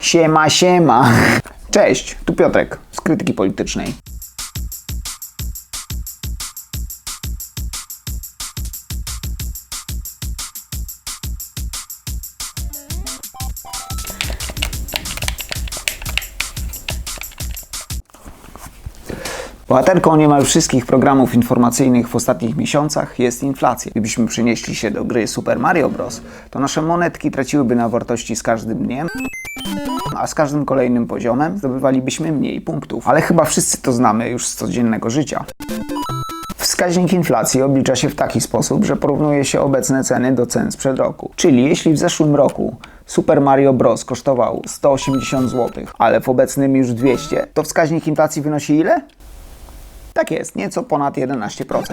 Siema, siema. Cześć, tu Piotrek z Krytyki Politycznej. Bohaterką niemal wszystkich programów informacyjnych w ostatnich miesiącach jest inflacja. Gdybyśmy przenieśli się do gry Super Mario Bros., to nasze monetki traciłyby na wartości z każdym dniem, a z każdym kolejnym poziomem zdobywalibyśmy mniej punktów. Ale chyba wszyscy to znamy już z codziennego życia. Wskaźnik inflacji oblicza się w taki sposób, że porównuje się obecne ceny do cen sprzed roku. Czyli jeśli w zeszłym roku Super Mario Bros. Kosztował 180 zł, ale w obecnym już 200, to wskaźnik inflacji wynosi ile? Tak jest, nieco ponad 11%.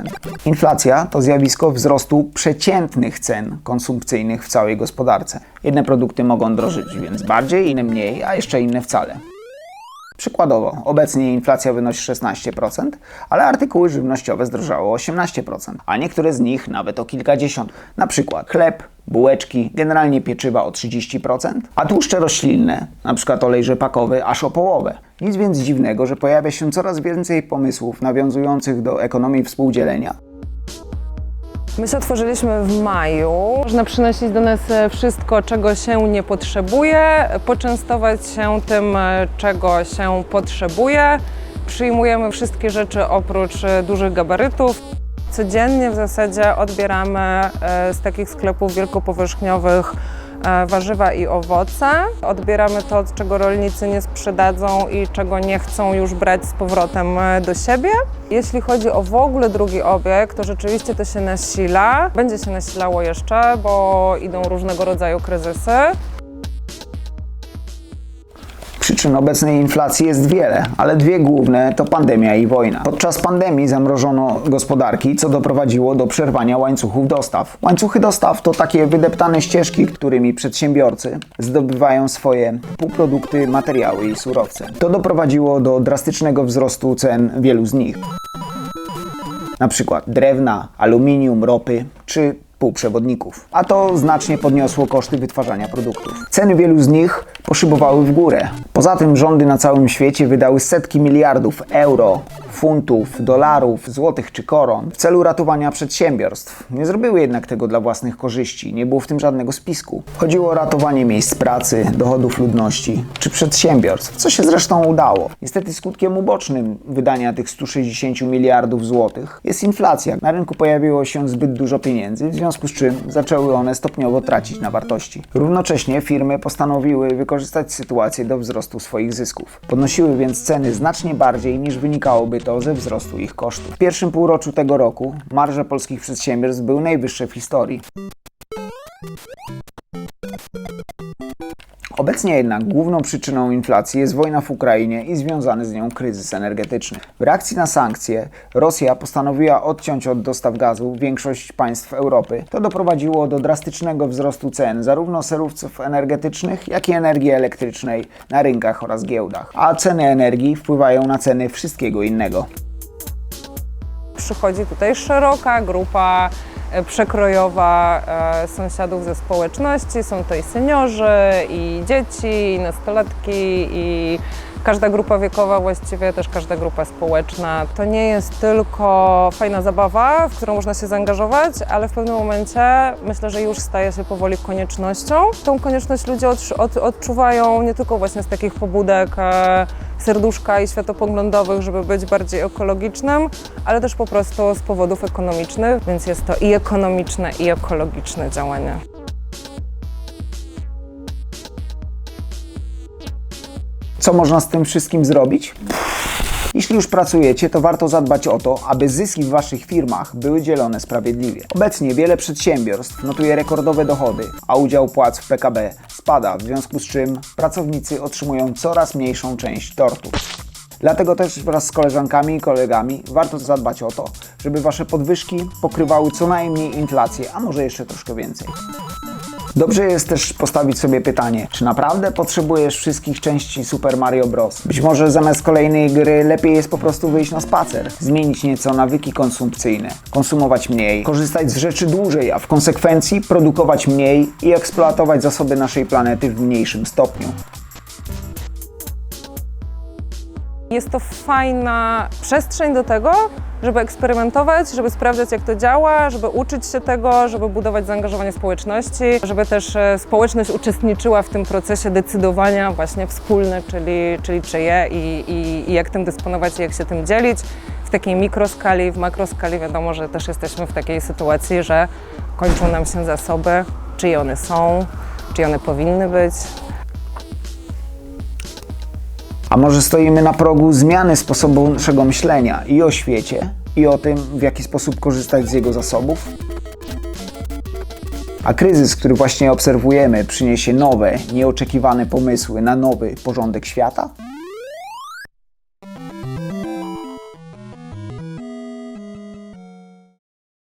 Inflacja to zjawisko wzrostu przeciętnych cen konsumpcyjnych w całej gospodarce. Jedne produkty mogą drożyć więc bardziej, inne mniej, a jeszcze inne wcale. Przykładowo, obecnie inflacja wynosi 16%, ale artykuły żywnościowe zdrożały o 18%, a niektóre z nich nawet o kilkadziesiąt. Na przykład chleb, bułeczki, generalnie pieczywa o 30%, a tłuszcze roślinne, np. olej rzepakowy, aż o połowę. Nic więc dziwnego, że pojawia się coraz więcej pomysłów nawiązujących do ekonomii współdzielenia. My się otworzyliśmy w maju. Można przynosić do nas wszystko, czego się nie potrzebuje, poczęstować się tym, czego się potrzebuje. Przyjmujemy wszystkie rzeczy oprócz dużych gabarytów. Codziennie w zasadzie odbieramy z takich sklepów wielkopowierzchniowych warzywa i owoce. Odbieramy to, czego rolnicy nie sprzedadzą i czego nie chcą już brać z powrotem do siebie. Jeśli chodzi o w ogóle drugi obieg, to rzeczywiście to się nasila. Będzie się nasilało jeszcze, bo idą różnego rodzaju kryzysy. Przyczyn obecnej inflacji jest wiele, ale dwie główne to pandemia i wojna. Podczas pandemii zamrożono gospodarki, co doprowadziło do przerwania łańcuchów dostaw. Łańcuchy dostaw to takie wydeptane ścieżki, którymi przedsiębiorcy zdobywają swoje półprodukty, materiały i surowce. To doprowadziło do drastycznego wzrostu cen wielu z nich. Na przykład drewna, aluminium, ropy czy półprzewodników. A to znacznie podniosło koszty wytwarzania produktów. Ceny wielu z nich poszybowały w górę. Poza tym rządy na całym świecie wydały setki miliardów euro, funtów, dolarów, złotych czy koron w celu ratowania przedsiębiorstw. Nie zrobiły jednak tego dla własnych korzyści, nie było w tym żadnego spisku. Chodziło o ratowanie miejsc pracy, dochodów ludności czy przedsiębiorstw, co się zresztą udało. Niestety skutkiem ubocznym wydania tych 160 miliardów złotych jest inflacja. Na rynku pojawiło się zbyt dużo pieniędzy, w związku z czym zaczęły one stopniowo tracić na wartości. Równocześnie firmy postanowiły wykorzystać sytuację do wzrostu swoich zysków. Podnosiły więc ceny znacznie bardziej niż wynikałoby to ze wzrostu ich kosztów. W pierwszym półroczu tego roku marże polskich przedsiębiorstw były najwyższe w historii. Obecnie jednak główną przyczyną inflacji jest wojna w Ukrainie i związany z nią kryzys energetyczny. W reakcji na sankcje Rosja postanowiła odciąć od dostaw gazu większość państw Europy. To doprowadziło do drastycznego wzrostu cen zarówno surowców energetycznych, jak i energii elektrycznej na rynkach oraz giełdach. A ceny energii wpływają na ceny wszystkiego innego. Przychodzi tutaj szeroka grupa przekrojowa sąsiadów ze społeczności. Są to i seniorzy, i dzieci, i nastolatki, i każda grupa wiekowa, właściwie też każda grupa społeczna. To nie jest tylko fajna zabawa, w którą można się zaangażować, ale w pewnym momencie myślę, że już staje się powoli koniecznością. Tą konieczność ludzie odczuwają nie tylko właśnie z takich pobudek serduszka i światopoglądowych, żeby być bardziej ekologicznym, ale też po prostu z powodów ekonomicznych, więc jest to i ekonomiczne, i ekologiczne działanie. Co można z tym wszystkim zrobić? Jeśli już pracujecie, to warto zadbać o to, aby zyski w waszych firmach były dzielone sprawiedliwie. Obecnie wiele przedsiębiorstw notuje rekordowe dochody, a udział płac w PKB spada, w związku z czym pracownicy otrzymują coraz mniejszą część tortu. Dlatego też wraz z koleżankami i kolegami warto zadbać o to, żeby wasze podwyżki pokrywały co najmniej inflację, a może jeszcze troszkę więcej. Dobrze jest też postawić sobie pytanie, czy naprawdę potrzebujesz wszystkich części Super Mario Bros? Być może zamiast kolejnej gry lepiej jest po prostu wyjść na spacer, zmienić nieco nawyki konsumpcyjne, konsumować mniej, korzystać z rzeczy dłużej, a w konsekwencji produkować mniej i eksploatować zasoby naszej planety w mniejszym stopniu. Jest to fajna przestrzeń do tego, żeby eksperymentować, żeby sprawdzać, jak to działa, żeby uczyć się tego, żeby budować zaangażowanie społeczności, żeby też społeczność uczestniczyła w tym procesie decydowania właśnie wspólne, czyli czyje i jak tym dysponować i jak się tym dzielić. W takiej mikroskali, w makroskali wiadomo, że też jesteśmy w takiej sytuacji, że kończą nam się zasoby, czyje one są, czyje one powinny być. A może stoimy na progu zmiany sposobu naszego myślenia i o świecie, i o tym, w jaki sposób korzystać z jego zasobów? A kryzys, który właśnie obserwujemy, przyniesie nowe, nieoczekiwane pomysły na nowy porządek świata?